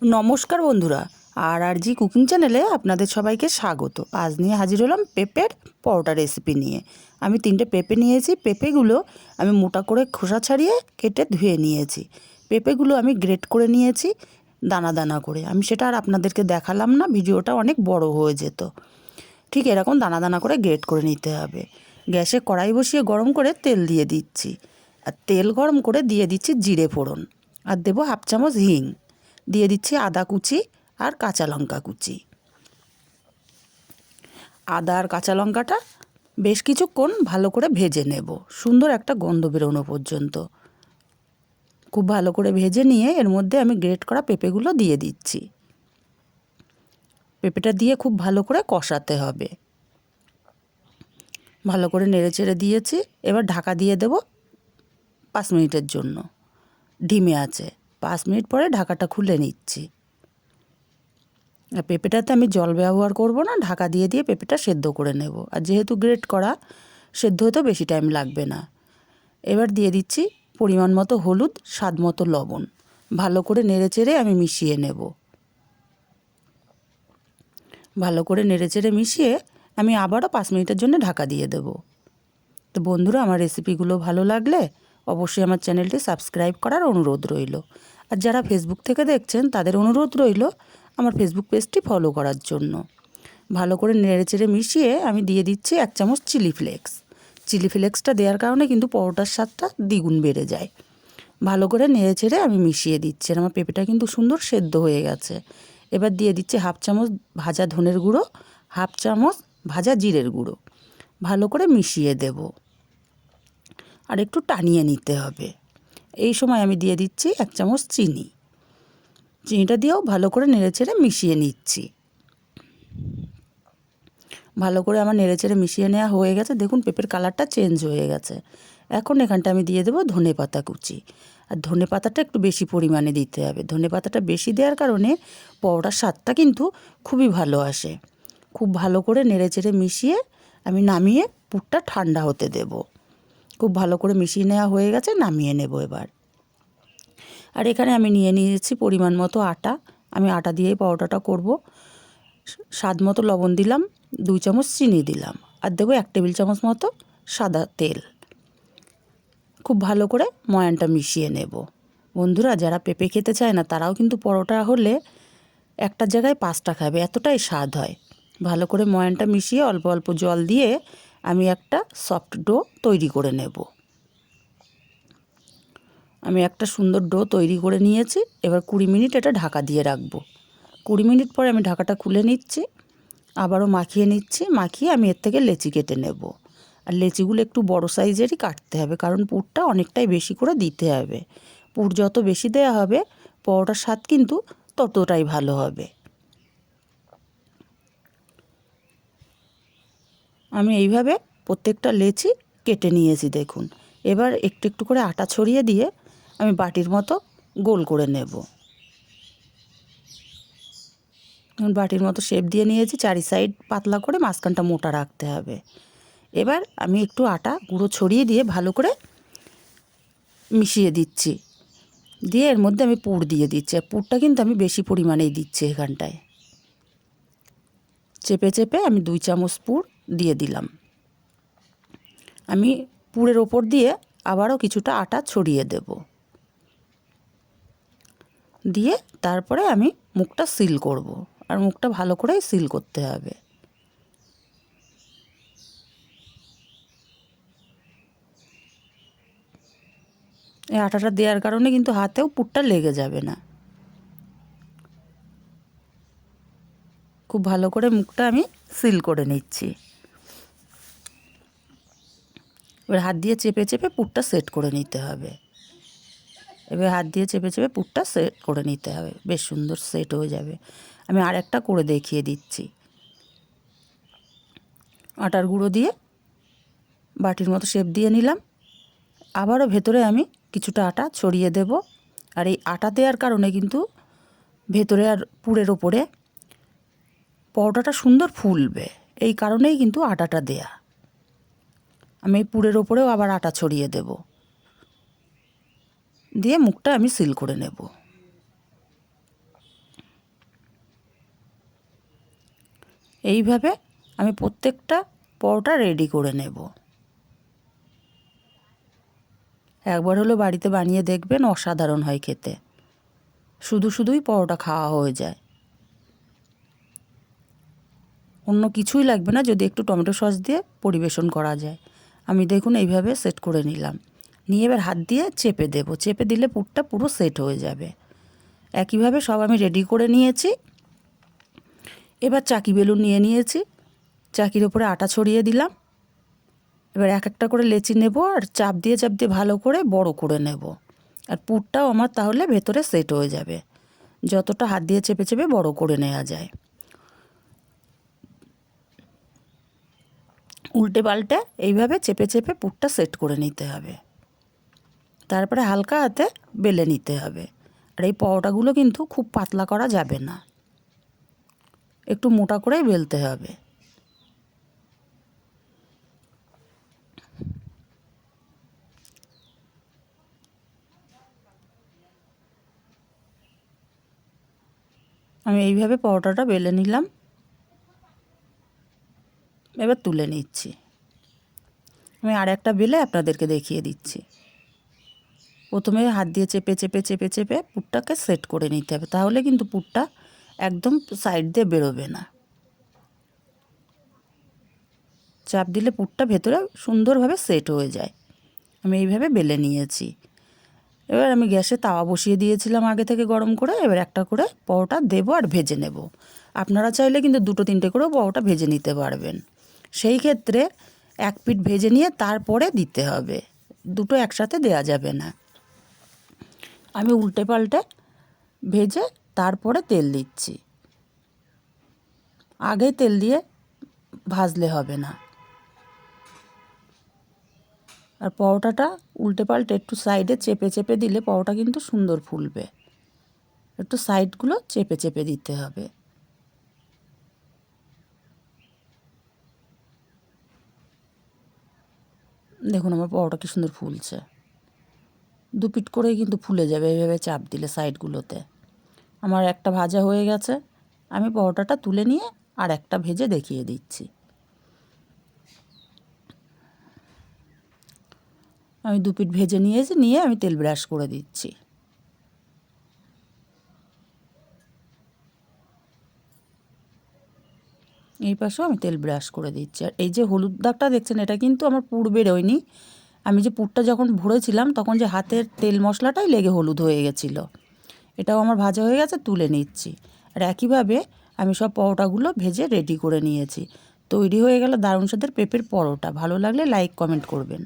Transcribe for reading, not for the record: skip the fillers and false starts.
নমস্কার বন্ধুরা, আর জি কুকিং চ্যানেলে আপনাদের সবাইকে স্বাগত। আজ নিয়ে হাজির হলাম পেঁপের পরোটা রেসিপি নিয়ে। আমি 3টে পেঁপে নিয়েছি। পেঁপেগুলো আমি মোটা করে খোসা ছাড়িয়ে কেটে ধুয়ে নিয়েছি। পেঁপেগুলো আমি গ্রেট করে নিয়েছি দানা দানা করে। আমি সেটা আর আপনাদেরকে দেখালাম না, ভিডিওটা অনেক বড় হয়ে যেত। ঠিক এরকম দানা দানা করে গ্রেট করে নিতে হবে। গ্যাসে কড়াই বসিয়ে গরম করে তেল দিয়ে দিচ্ছি। আর তেল গরম করে দিয়ে দিচ্ছি জিরে ফোড়ন, আর দেবো হাফ চামচ হিং, দিয়ে দিচ্ছি আদা কুচি আর কাঁচা লঙ্কা কুচি। আদা আর কাঁচা লঙ্কাটা বেশ কিছুক্ষণ ভালো করে ভেজে নেব, সুন্দর একটা গন্ধ বেরোনো পর্যন্ত। খুব ভালো করে ভেজে নিয়ে এর মধ্যে আমি গ্রেট করা পেঁপেগুলো দিয়ে দিচ্ছি। পেঁপেটা দিয়ে খুব ভালো করে কষাতে হবে। ভালো করে নেড়েচেড়ে দিয়েছি। এবার ঢাকা দিয়ে দেব 5 মিনিটের জন্য ধিমে আঁচে। 5 মিনিট পরে ঢাকাটা খুলে নিচ্ছি। আর পেঁপেটাতে আমি জল ব্যবহার করব না, ঢাকা দিয়ে দিয়ে পেঁপেটা সেদ্ধ করে নেব। আর যেহেতু গ্রেট করা, সেদ্ধ হতেও বেশি টাইম লাগবে না। এবার দিয়ে দিচ্ছি পরিমাণ মতো হলুদ, স্বাদ মতো লবণ। ভালো করে নেড়েচেড়ে আমি মিশিয়ে নেব। ভালো করে নেড়েচেড়ে মিশিয়ে আমি আবারও 5 মিনিটের জন্য ঢাকা দিয়ে দেব। তো বন্ধুরা, আমার রেসিপিগুলো ভালো লাগলে অবশ্যই আমার চ্যানেলটি সাবস্ক্রাইব করার অনুরোধ রইল। আর যারা ফেসবুক থেকে দেখছেন তাদের অনুরোধ রইল আমার ফেসবুক পেজটি ফলো করার জন্য। ভালো করে নেড়েচেড়ে মিশিয়ে আমি দিয়ে দিচ্ছি 1 চামচ চিলি ফ্লেক্স। চিলি ফ্লেক্সটা দেওয়ার কারণে কিন্তু পরোটার স্বাদটা দ্বিগুণ বেড়ে যায়। ভালো করে নেড়েচেড়ে আমি মিশিয়ে দিচ্ছি। আর আমার পেঁপেটা কিন্তু সুন্দর সেদ্ধ হয়ে গেছে। এবার দিয়ে দিচ্ছি হাফ চামচ ভাজা ধনের গুঁড়ো, হাফ চামচ ভাজা জিরের গুঁড়ো। ভালো করে মিশিয়ে দেব আর একটু টানিয়ে নিতে হবে। এই সময় আমি দিয়ে দিচ্ছি 1 চামচ চিনি। চিনিটা দিয়েও ভালো করে নেড়েচেড়ে মিশিয়ে নিচ্ছি। ভালো করে আমার নেড়েচেড়ে মিশিয়ে নেওয়া হয়ে গেছে। দেখুন পেঁপের কালারটা চেঞ্জ হয়ে গেছে। এখন এখানটা আমি দিয়ে দেবো ধনেপাতা কুচি। আর ধনেপাতাটা একটু বেশি পরিমাণে দিতে হবে। ধনেপাতাটা বেশি দেওয়ার কারণে পরোটার স্বাদটা কিন্তু খুবই ভালো আসে। খুব ভালো করে নেড়েচেড়ে মিশিয়ে আমি নামিয়ে পুরটা ঠান্ডা হতে দেব। খুব ভালো করে মিশিয়ে নেওয়া হয়ে গেছে, নামিয়ে নেব এবার। আর এখানে আমি নিয়ে নিয়েছি পরিমাণ মতো আটা। আমি আটা দিয়েই পরোটাটা করব। স্বাদ মতো লবণ দিলাম, 2 চামচ চিনি দিলাম, আর দেবো 1 টেবিল চামচ মতো সাদা তেল। খুব ভালো করে ময়ানটা মিশিয়ে নেব। বন্ধুরা, যারা পেঁপে খেতে চায় না তারাও কিন্তু পরোটা হলে একটা জায়গায় 5টা খাবে, এতটাই স্বাদ হয়। ভালো করে ময়ানটা মিশিয়ে অল্প অল্প জল দিয়ে আমি একটা সফট ডো তৈরি করে নেব। আমি একটা সুন্দর ডো তৈরি করে নিয়েছি। এবার 20 মিনিট এটা ঢাকা দিয়ে রাখবো। 20 মিনিট পরে আমি ঢাকাটা খুলে নিচ্ছি। আবারও মাখিয়ে নিচ্ছি। মাখিয়ে আমি এর থেকে লেচি কেটে নেব। আর লেচিগুলো একটু বড় সাইজেরই কাটতে হবে, কারণ পুরটা অনেকটাই বেশি করে দিতে হবে। পুর যত বেশি দেওয়া হবে পরোটার স্বাদ কিন্তু ততটাই ভালো হবে। আমি এইভাবে প্রত্যেকটা লেচি কেটে নিয়েছি দেখুন। এবার একটু একটু করে আটা ছড়িয়ে দিয়ে আমি বাটির মতো গোল করে নেব। বাটির মতো শেপ দিয়ে নিয়েছি। 4 সাইড পাতলা করে, মাঝখানটা মোটা রাখতে হবে। এবার আমি একটু আটা গুঁড়ো ছড়িয়ে দিয়ে ভালো করে মিশিয়ে দিচ্ছি। দিয়ে এর মধ্যে আমি পুর দিয়ে দিচ্ছি। আর পুরটা কিন্তু আমি বেশি পরিমাণেই দিচ্ছি। এখানটায় চেপে চেপে আমি 2 চামচ পুর দিয়ে দিলাম। আমি পুরের ওপর দিয়ে আবারও কিছুটা আটা ছড়িয়ে দেব। দিয়ে তারপরে আমি মুখটা সিল করব। আর মুখটা ভালো করেই সিল করতে হবে। এই আটাটা দেওয়ার কারণে কিন্তু হাতেও পুরটা লেগে যাবে না। খুব ভালো করে মুখটা আমি সিল করে নিচ্ছি। এবার হাত দিয়ে চেপে চেপে পুরটা সেট করে নিতে হবে। এবার হাত দিয়ে চেপে চেপে পুরটা সেট করে নিতে হবে। বেশ সুন্দর সেট হয়ে যাবে। আমি আরেকটা করে দেখিয়ে দিচ্ছি। আটার গুঁড়ো দিয়ে বাটির মতো শেপ দিয়ে নিলাম। আবারও ভেতরে আমি কিছুটা আটা ছড়িয়ে দেব। আর এই আটা দেওয়ার কারণে কিন্তু ভেতরে আর পুরের ওপরে পরোটাটা সুন্দর ফুলবে। এই কারণেই কিন্তু আটাটা দেয়া। আমি এই পুরের ওপরেও আবার আটা ছড়িয়ে দেব। দিয়ে মুখটা আমি সিল করে নেব। এইভাবে আমি প্রত্যেকটা পরোটা রেডি করে নেব। একবার হলো বাড়িতে বানিয়ে দেখবেন, অসাধারণ হয় খেতে। শুধুই পরোটা খাওয়া হয়ে যায়, অন্য কিছুই লাগবে না যদি একটু টমেটো সস দিয়ে পরিবেশন করা যায়। আমি দেখুন এইভাবে সেট করে নিলাম, নিয়ে এবার হাত দিয়ে চেপে দেব। চেপে দিলে পুরটা পুরো সেট হয়ে যাবে। একইভাবে সব আমি রেডি করে নিয়েছি। এবার চাকি বেলুন নিয়ে নিয়েছি, চাকির ওপরে আটা ছড়িয়ে দিলাম। এবার এক একটা করে লেচি নেব আর চাপ দিয়ে ভালো করে বড় করে নেব। আর পুরটাও আমার তাহলে ভেতরে সেট হয়ে যাবে, যতটা হাত দিয়ে চেপে বড় করে নেওয়া যায়। উল্টে পাল্টে এইভাবে চেপে পুরটা সেট করে নিতে হবে। তারপরে হালকা হাতে বেলে নিতে হবে। আর এই পরোটাগুলো কিন্তু খুব পাতলা করা যাবে না, একটু মোটা করেই বেলতে হবে। আমি এইভাবে পরোটাটা বেলে নিলাম, এবার তুলে নিচ্ছি। আমি আর একটা বেলে আপনাদেরকে দেখিয়ে দিচ্ছি। প্রথমে হাত দিয়ে চেপে পুরটাকে সেট করে নিতে হবে, তাহলে কিন্তু পুরটা একদম সাইড দিয়ে বেরোবে না। চাপ দিলে পুরটা ভেতরে সুন্দরভাবে সেট হয়ে যায়। আমি এইভাবে বেলে নিয়েছি। এবার আমি গ্যাসে তাওয়া বসিয়ে দিয়েছিলাম আগে থেকে গরম করে। এবার একটা করে পরোটা দেবো আর ভেজে নেব। আপনারা চাইলে কিন্তু 2-3টে করেও পরোটা ভেজে নিতে পারবেন। সেই ক্ষেত্রে এক পিঠ ভেজে নিয়ে তারপরে দিতে হবে, দুটো একসাথে দেওয়া যাবে না। আমি উল্টে পাল্টে ভেজে তারপরে তেল দিচ্ছি, আগে তেল দিয়ে ভাজলে হবে না। আর পরোটাটা উল্টে পাল্টে একটু সাইডে চেপে দিলে পরোটা কিন্তু সুন্দর ফুলবে। একটু সাইডগুলো চেপে দিতে হবে। দেখুন আমার পরোটা কি সুন্দর ফুলছে। 2 পিঠ করেই কিন্তু ফুলে যাবে এইভাবে চাপ দিলে সাইডগুলোতে। আমার একটা ভাজা হয়ে গেছে, আমি পরোটাটা তুলে নিয়ে আর একটা ভেজে দেখিয়ে দিচ্ছি। আমি 2 পিঠ ভেজে নিয়েছি, নিয়ে আমি তেল ব্রাশ করে দিচ্ছি। এই পাশেও আমি তেল ব্রাশ করে দিচ্ছি। আর এই যে হলুদ দাগটা দেখছেন, এটা কিন্তু আমার পুর বেরোয়নি। আমি যে পুরটা যখন ভরেছিলাম তখন যে হাতের তেল মশলাটাই লেগে হলুদ হয়ে গেছিলো। এটাও আমার ভাজা হয়ে গেছে, তুলে নিচ্ছি। আর একইভাবে আমি সব পরোটাগুলো ভেজে রেডি করে নিয়েছি। তৈরি হয়ে গেল দারুণ স্বাদের পেঁপের পরোটা। ভালো লাগলে লাইক কমেন্ট করবেন।